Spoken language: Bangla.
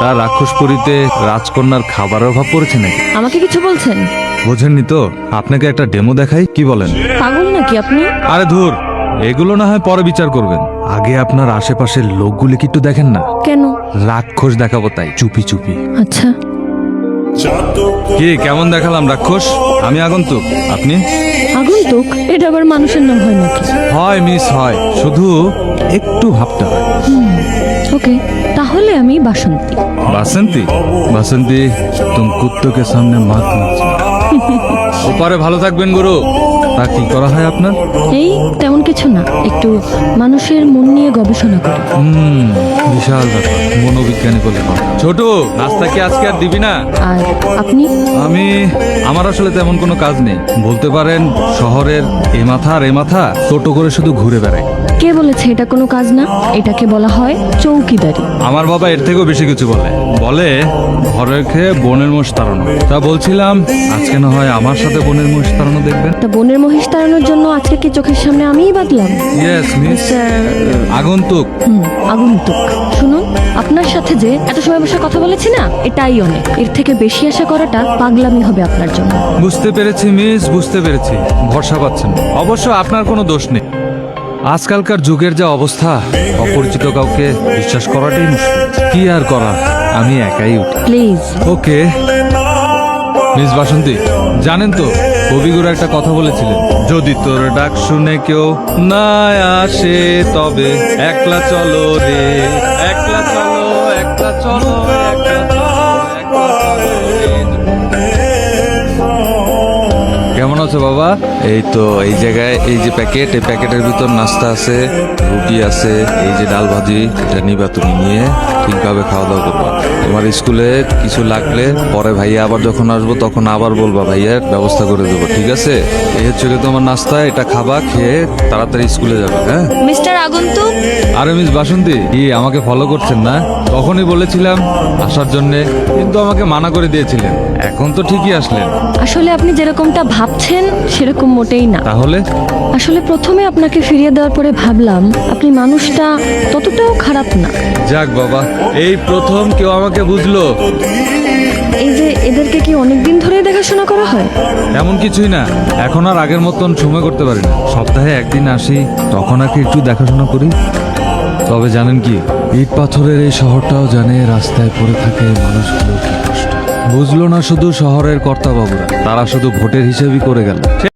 তার রাক্ষসপুরীতে রাজকন্যার খাবারের অভাব পড়েছে নাকি? আমাকে কিছু বলছেন? বোঝেননি তো? আপনাকে একটা ডেমো দেখাই, কি বলেন? পাগল নাকি আপনি? আরে ধুর, এগুলো না হয় পরে বিচার করবেন। আগে আপনার আশেপাশের লোকগুলি কি একটু দেখেন না? কেন? রাক্ষস দেখাবো তাই, চুপি চুপি। আচ্ছা, কি কেমন দেখালাম রাক্ষস? আমি আগন্তুক, আপনি? আগন্তুক? এটা আবার মানুষের নাম হয় নাকি? হয় মিস, হয়, শুধু একটু ভাবতে হয়। ওকে, তাহলে আমি বাসন্তী। বাসন্তী? বাসন্তী, তুমি কুত্তকে সামনে মাত নাচ। ওপারে ভালো থাকবেন গুরু। তা কি করা হয় আপনার? এই তেমন কিছু না, একটু মানুষের মন নিয়ে গবেষণা করি। বিশাল ব্যাপার, মনোবিজ্ঞানী বলে কথা। ছোট, নাস্তা কি আজকে আর দিবি না? আর আপনি? আমার আসলে তেমন কোনো কাজ নেই, বলতে পারেন শহরের এ মাথা আর এ মাথা টোটো করে শুধু ঘুরে বেড়াই। কে বলেছে এটা কোনো কাজ না? এটাকে বলা হয় চৌকিদারি। আমার বাবা এর থেকেও বেশি কিছু বলে। বলে ঘরের খেয়ে বনের মোষ তাড়ানো। তা বলছিলাম আজকে না হয় আমার সাথে বনের মোষ তাড়ানো দেখবেন? তা বনের মহিষ তাড়ানোর জন্য আজকে কি চোখের সামনে আমিই বাঁধলাম? ইয়েস মিস আগন্তুক। আগন্তুক। শুনুন, আপনার সাথে যে এত সময় বসে কথা বলেছি না, এটাই অনেক। এর থেকে বেশি আশা করাটা পাগলামি হবে আপনার জন্য। বুঝতে পেরেছি মিস, বুঝতে পেরেছি। ভরসা পাচ্ছেন। অবশ্য আপনার কোনো দোষ নেই। আজকালকার যুগের যা অবস্থা, অপরিচিত কাউকে বিশ্বাস করাটাই মুশকিল। কি আর করা, আমি একাই উঠি। প্লিজ। ওকে মিস বাসন্তী, জানেন তো কবিগুরু একটা কথা বলেছিলেন, যদি তোর ডাক শুনে কেউ না আসে তবে একলা চলো রে, একলা চলো, একলা চলো, একলা চলো, একলা চলো রে। কেমন আছো বাবা? এই তো, এই জায়গায় এই যে প্যাকেট, এই প্যাকেটের ভিতর নাস্তা আছে, রুটি আছে, এই যে ডাল ভাজি, এটা নিবা, তুমি নিয়ে ঠিকভাবে খাওয়া দাওয়া করবা। তোমার স্কুলে কিছু লাগলে পরে ভাইয়া আবার যখন আসবো তখন আবার বলবা, ভাইয়ার ব্যবস্থা করে দেবো, ঠিক আছে? এই হচ্ছে কি তোমার নাস্তা, এটা খাবা, খেয়ে তাড়াতাড়ি স্কুলে যাবে। হ্যাঁ মিস্টার আগন্তুক। আরে মিস বাসন্তী, কি আমাকে ফলো করছেন না? তখনই বলেছিলাম আসার জন্যে, কিন্তু আমাকে মানা করে দিয়েছিলেন। এখন তো ঠিকই আসলেন। আসলে আপনি যেরকমটা ভাবছেন সেরকম মোটেই না। তাহলে? আসলে প্রথমে আপনাকে ফিরিয়ে দেওয়ার পরে ভাবলাম আপনি মানুষটা ততটাও খারাপ না। যাক বাবা, এই প্রথম কেউ আমাকে বুঝলো। এই যে এদেরকে কি অনেকদিন ধরে দেখাশোনা করা হয়? এমন কিছুই না, এখন আর আগের মতন সময় করতে পারি না। সপ্তাহে একদিন আসি, তখন আর কি একটু দেখাশোনা করি। তবে জানেন কি, ইট পাথরের এই শহরটাও জানে রাস্তায় পড়ে থাকে মানুষগুলো কি কষ্ট। বুঝলো না শুধু শহরের কর্তাবাবুরা, তারা শুধু ভোটের হিসেবই করে গেল।